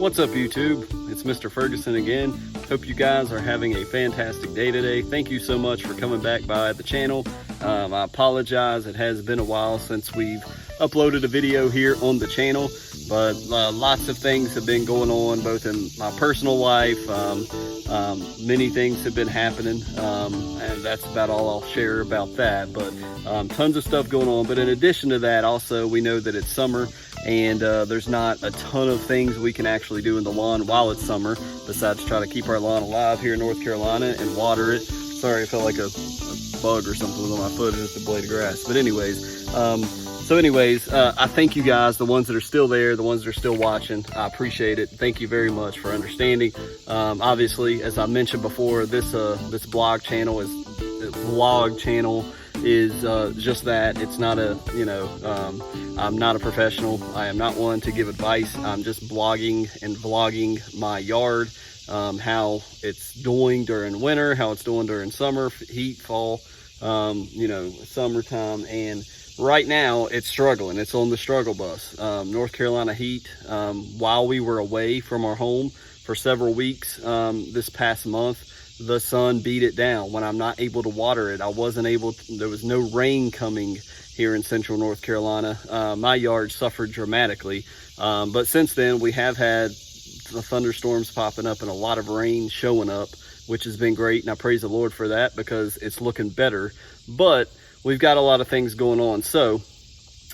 What's up, YouTube? It's Mr. Ferguson again. Hope you guys are having a fantastic day today. Thank you so much for coming back by the channel. I apologize, it has been a while since we've uploaded a video here on the channel, but lots of things have been going on both in my personal life. Many things have been happening, and that's about all I'll share about that. But tons of stuff going on. But in addition to that, also we know that it's summer, and there's not a ton of things we can actually do in the lawn while it's summer besides try to keep our lawn alive here in North Carolina and water it. Sorry, I felt like a bug or something was on my foot and it's a blade of grass. But anyways, I thank you guys, the ones that are still there, the ones that are still watching. I appreciate it. Thank you very much for understanding. Obviously, as I mentioned before, this vlog channel is just that. It's not a, I'm not a professional. I am not one to give advice. I'm just blogging and vlogging my yard, how it's doing during winter, how it's doing during summer, heat, fall, summertime. And right now it's struggling. It's on the struggle bus. North Carolina heat. While we were away from our home for several weeks this past month, the sun beat it down. When I'm not able to water it, there was no rain coming here in central North Carolina. My yard suffered dramatically. But since then, we have had the thunderstorms popping up and a lot of rain showing up, which has been great. And I praise the Lord for that because it's looking better. But we've got a lot of things going on. So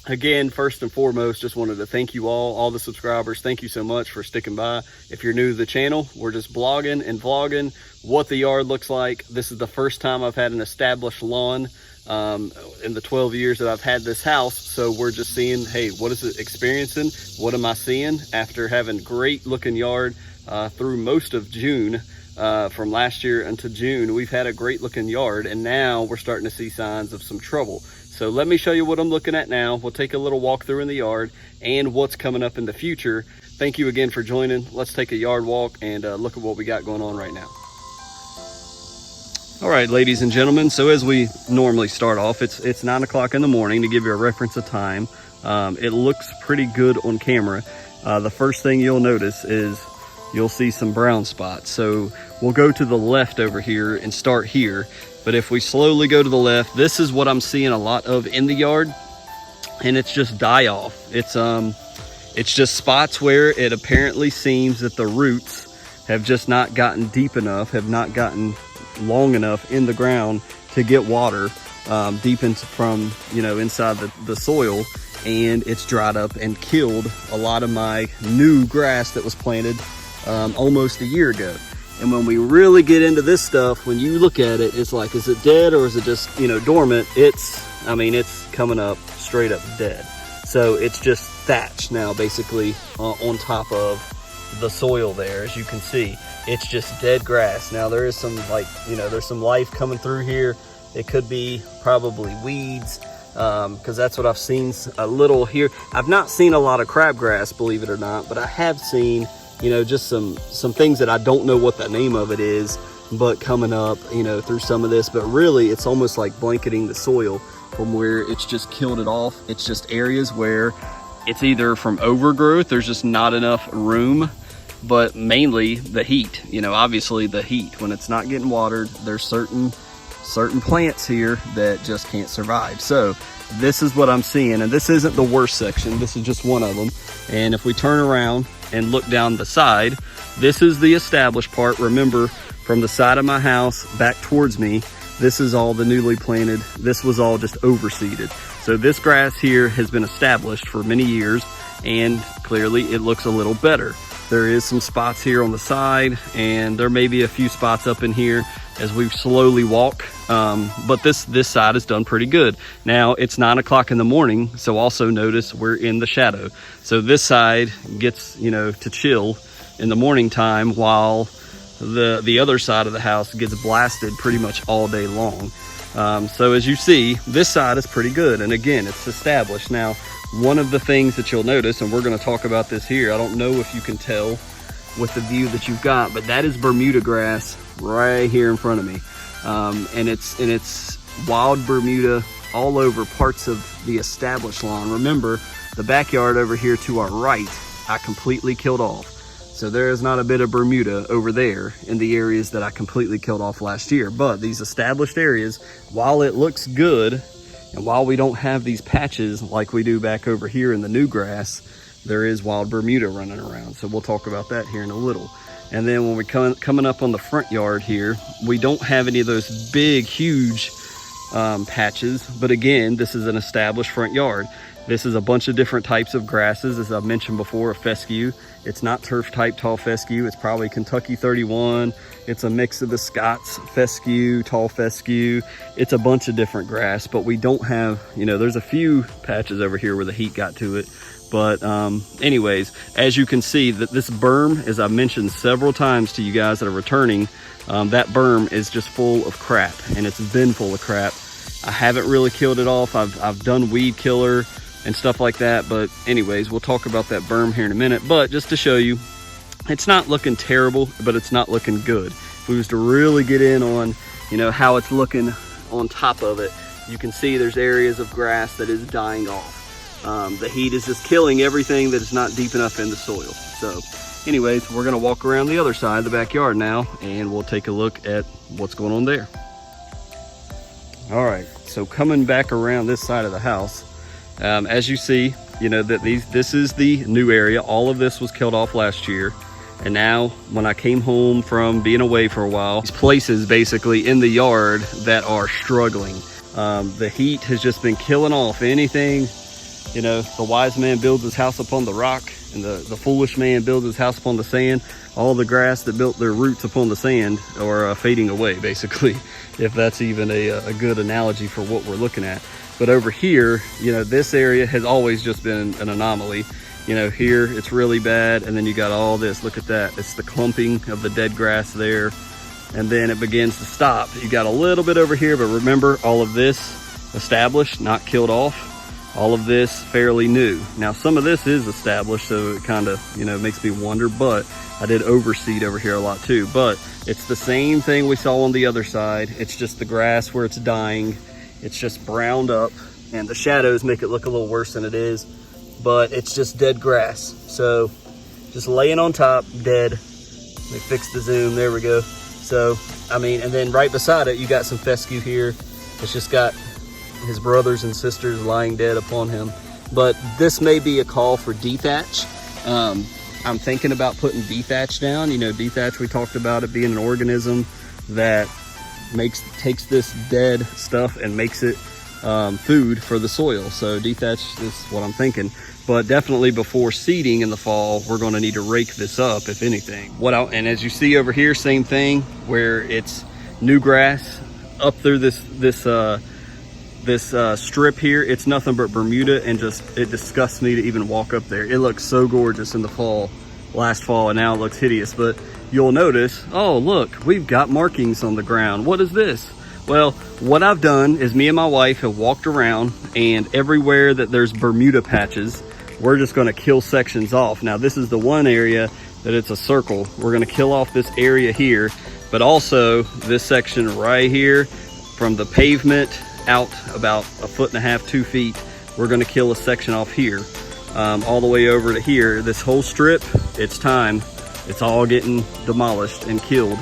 again, first and foremost, just wanted to thank you all the subscribers. Thank you so much for sticking by. If you're new to the channel, we're just blogging and vlogging what the yard looks like. This is the first time I've had an established lawn in the 12 years that I've had this house. So we're just seeing, hey, what is it experiencing? What am I seeing after having great looking yard through most of June? From last year until June, we've had a great looking yard, and now we're starting to see signs of some trouble. So let me show you what I'm looking at now. We'll take a little walk through in the yard and what's coming up in the future. Thank you again for joining. Let's take a yard walk and look at what we got going on right now. All right, ladies and gentlemen, so as we normally start off, it's 9 o'clock in the morning to give you a reference of time. It looks pretty good on camera. The first thing you'll notice is you'll see some brown spots. So we'll go to the left over here and start here. But if we slowly go to the left, this is what I'm seeing a lot of in the yard, and it's just die off. It's just spots where it apparently seems that the roots have just not gotten deep enough, have not gotten long enough in the ground to get water deep into from inside the soil, and it's dried up and killed a lot of my new grass that was planted almost a year ago. And when we really get into this stuff, when you look at it, it's like, is it dead or is it just, dormant? It's coming up straight up dead. So it's just thatch now, basically, on top of the soil there. As you can see, it's just dead grass. Now there is some there's some life coming through here. It could be probably weeds, because that's what I've seen a little here. I've not seen a lot of crabgrass, believe it or not, but I have seen just some things that I don't know what the name of it is, but coming up, through some of this. But really, it's almost like blanketing the soil from where it's just killed it off. It's just areas where it's either from overgrowth, there's just not enough room, but mainly the heat. Obviously the heat. When it's not getting watered, there's certain plants here that just can't survive. So this is what I'm seeing, and this isn't the worst section. This is just one of them. And if we turn around and look down the side, this is the established part. Remember, from the side of my house back towards me, this is all the newly planted. This was all just overseeded. So this grass here has been established for many years, and clearly it looks a little better. There is some spots here on the side, and there may be a few spots up in here as we slowly walk, but this side is done pretty good. Now it's 9 o'clock in the morning, so also notice we're in the shadow. So this side gets to chill in the morning time, while the other side of the house gets blasted pretty much all day long. So as you see, this side is pretty good, and again, it's established. Now, one of the things that you'll notice, and we're going to talk about this here, I don't know if you can tell with the view that you've got, but that is Bermuda grass right here in front of me, and it's wild Bermuda all over parts of the established lawn. Remember, the backyard over here to our right, I completely killed off. So there is not a bit of Bermuda over there in the areas that I completely killed off last year. But these established areas, while it looks good, and while we don't have these patches like we do back over here in the new grass, there is wild Bermuda running around. So we'll talk about that here in a little. And then when we're coming up on the front yard here, we don't have any of those big, huge patches. But again, this is an established front yard. This is a bunch of different types of grasses, as I've mentioned before, a fescue. It's not turf type tall fescue. It's probably Kentucky 31. It's a mix of the Scots fescue, tall fescue. It's a bunch of different grass, but we don't have, you know, there's a few patches over here where the heat got to it. But anyways, as you can see, that this berm, as I've mentioned several times to you guys that are returning, that berm is just full of crap, and it's been full of crap. I haven't really killed it off. I've done weed killer and stuff like that. But anyways, we'll talk about that berm here in a minute. But just to show you, it's not looking terrible, but it's not looking good. If we was to really get in on, you know, how it's looking on top of it, you can see there's areas of grass that is dying off. The heat is just killing everything that is not deep enough in the soil. So anyways, we're gonna walk around the other side of the backyard now, and we'll take a look at what's going on there. All right, so coming back around this side of the house, as you see, you know, that this is the new area. All of this was killed off last year. And now when I came home from being away for a while, these places basically in the yard that are struggling. The heat has just been killing off anything. You know, the wise man builds his house upon the rock, and the foolish man builds his house upon the sand. All the grass that built their roots upon the sand are fading away, basically, if that's even a good analogy for what we're looking at. But over here, you know, this area has always just been an anomaly. You know, here it's really bad, and then you got all this. Look at that. It's the clumping of the dead grass there, and then it begins to stop. You got a little bit over here, but remember, all of this established, not killed off. All of this fairly new. Now some of this is established, so it kind of, you know, makes me wonder, but I did overseed over here a lot too. But it's the same thing we saw on the other side. It's just the grass where it's dying. It's just browned up, and the shadows make it look a little worse than it is, but it's just dead grass. So just laying on top, dead. Let me fix the zoom, there we go. So, I mean, and then right beside it, you got some fescue here. It's just got his brothers and sisters lying dead upon him. But this may be a call for dethatch. I'm thinking about putting dethatch down. You know, dethatch, we talked about it being an organism that takes this dead stuff and makes it food for the soil. So dethatch is what I'm thinking. But definitely before seeding in the fall, we're going to need to rake this up, if anything. And as you see over here, same thing, where it's new grass up through this strip here. It's nothing but Bermuda, and just, it disgusts me to even walk up there. It looks so gorgeous in the fall, last fall, and now it looks hideous. But you'll notice, oh look, we've got markings on the ground. What is this? Well, what I've done is me and my wife have walked around, and everywhere that there's Bermuda patches, we're just going to kill sections off. Now this is the one area that it's a circle. We're going to kill off this area here, but also this section right here from the pavement out about 1.5 to 2 feet. We're going to kill a section off here, all the way over to here. This whole strip, it's time. It's all getting demolished and killed.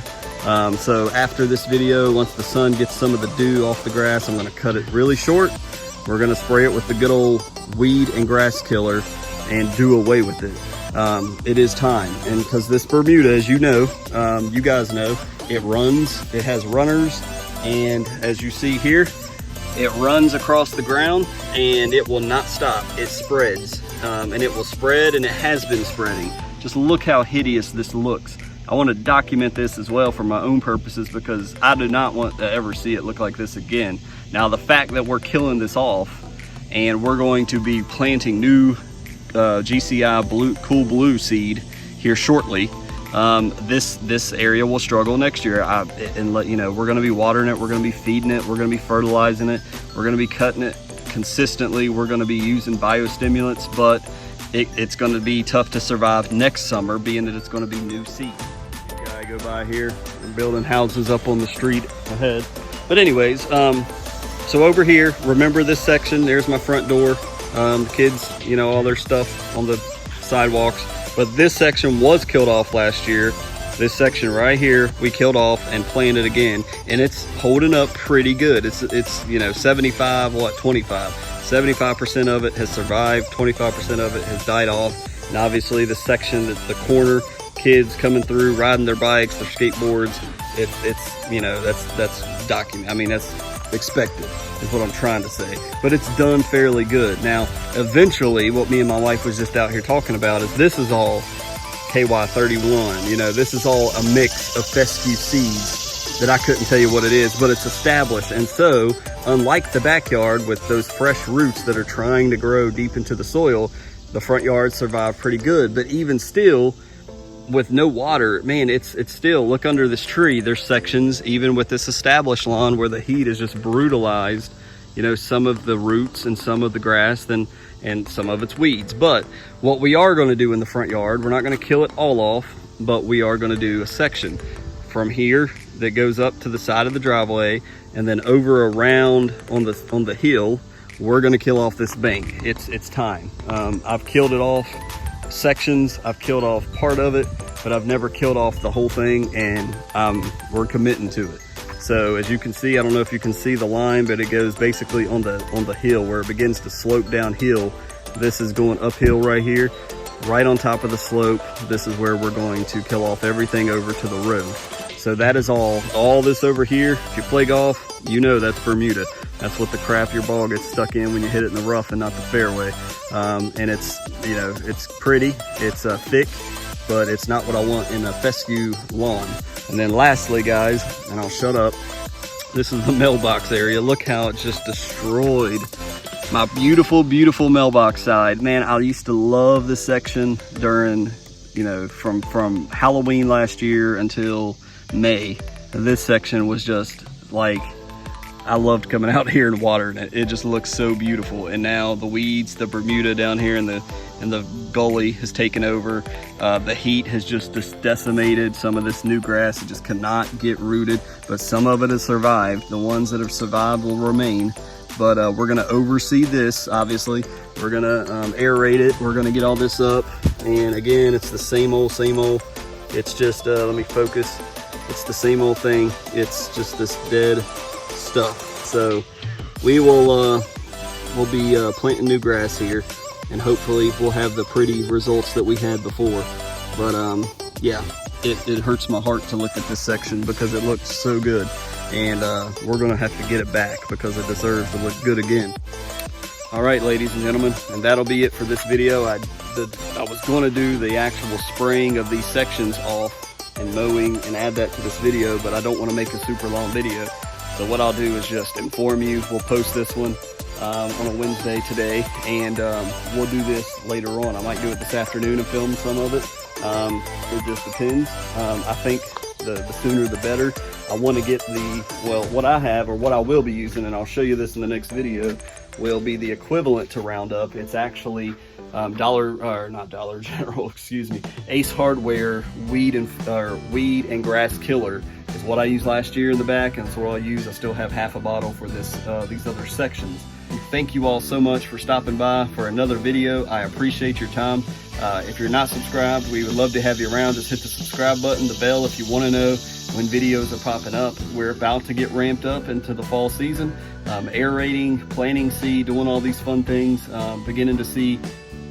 So after this video, once the sun gets some of the dew off the grass, I'm going to cut it really short. We're going to spray it with the good old weed and grass killer and do away with it. It is time. And because this Bermuda, as you know, you guys know, it runs, it has runners, and as you see here, it runs across the ground and it will not stop. It spreads, and it will spread, and it has been spreading. Just look how hideous this looks. I want to document this as well for my own purposes, because I do not want to ever see it look like this again. Now the fact that we're killing this off and we're going to be planting new GCI cool blue seed here shortly, this area will struggle next year. And let you know, we're going to be watering it, we're going to be feeding it, we're going to be fertilizing it, we're going to be cutting it consistently, we're going to be using biostimulants, but it's going to be tough to survive next summer, being that it's going to be new seed. Guy go by here, we're building houses up on the street ahead. But anyways, so over here, remember this section, there's my front door. The kids, you know, all their stuff on the sidewalks. But this section was killed off last year. This section right here, we killed off and planted again, and it's holding up pretty good. It's you know, 75, 25. 75% of it has survived, 25% of it has died off. And obviously the section at the corner, kids coming through, riding their bikes, their skateboards, it's you know, that's documented. I mean, that's expected is what I'm trying to say. But it's done fairly good. Now, eventually, what me and my wife was just out here talking about is this is all KY31, you know, this is all a mix of fescue seeds that I couldn't tell you what it is, but it's established. And so, unlike the backyard with those fresh roots that are trying to grow deep into the soil, the front yard survived pretty good. But even still, with no water, man, it's still, look under this tree, there's sections, even with this established lawn, where the heat is just brutalized, you know, some of the roots and some of the grass, and some of it's weeds. But what we are going to do in the front yard, we're not going to kill it all off, but we are going to do a section from here that goes up to the side of the driveway, and then over around on the hill, we're going to kill off this bank. It's time. I've killed it off sections, I've killed off part of it, but I've never killed off the whole thing, and we're committing to it. So as you can see, I don't know if you can see the line, but it goes basically on the hill where it begins to slope downhill. This is going uphill right here, right on top of the slope. This is where we're going to kill off everything over to the road. So that is all this over here. If you play golf, you know that's Bermuda. That's what the crap your ball gets stuck in when you hit it in the rough and not the fairway. And it's, you know, it's pretty, it's thick, but it's not what I want in a fescue lawn. And then lastly, guys, and I'll shut up, this is the mailbox area. Look how it just destroyed my beautiful, beautiful mailbox side. Man, I used to love this section during, you know, from Halloween last year until May. This section was just like, I loved coming out here and watering it. It just looks so beautiful. And now the weeds, the Bermuda down here in the gully has taken over. The heat has just decimated some of this new grass. It just cannot get rooted, but some of it has survived. The ones that have survived will remain. But we're gonna oversee this, obviously. We're gonna aerate it. We're gonna get all this up. And again, it's the same old, same old. It's just, let me focus. It's the same old thing. It's just this dead stuff. So we will we'll be planting new grass here, and hopefully we'll have the pretty results that we had before. But yeah, it hurts my heart to look at this section because it looks so good, and we're gonna have to get it back because it deserves to look good again. All right, ladies and gentlemen, and that'll be it for this video. I was going to do the actual spraying of these sections off and mowing and add that to this video, but I don't want to make a super long video. So what I'll do is just inform you. We'll post this one on a Wednesday today, and we'll do this later on. I might do it this afternoon and film some of it. It just depends. I think the sooner the better. I want to get what I have, or what I will be using, and I'll show you this in the next video, will be the equivalent to Roundup. It's actually not Dollar General, excuse me, Ace Hardware weed and grass killer is what I used last year in the back, and that's what I'll use. I still have half a bottle for this these other sections. Thank you all so much for stopping by for another video. I appreciate your time. If you're not subscribed, we would love to have you around. Just hit the subscribe button, the bell if you want to know when videos are popping up. We're about to get ramped up into the fall season. Aerating, planting seed, doing all these fun things, beginning to see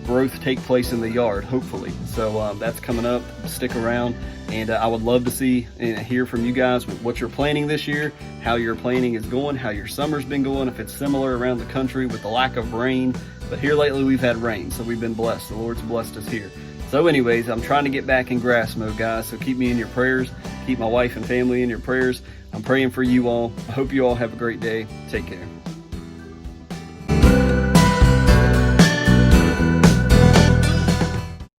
growth take place in the yard, hopefully. So that's coming up. Stick around, and I would love to see and hear from you guys with what you're planning this year, how your planning is going, how your summer's been going, if it's similar around the country with the lack of rain. But here lately we've had rain, so we've been blessed. The Lord's blessed us here. So anyways, I'm trying to get back in grass mode, guys, so keep me in your prayers. Keep my wife and family in your prayers. I'm praying for you all. I hope you all have a great day. Take care.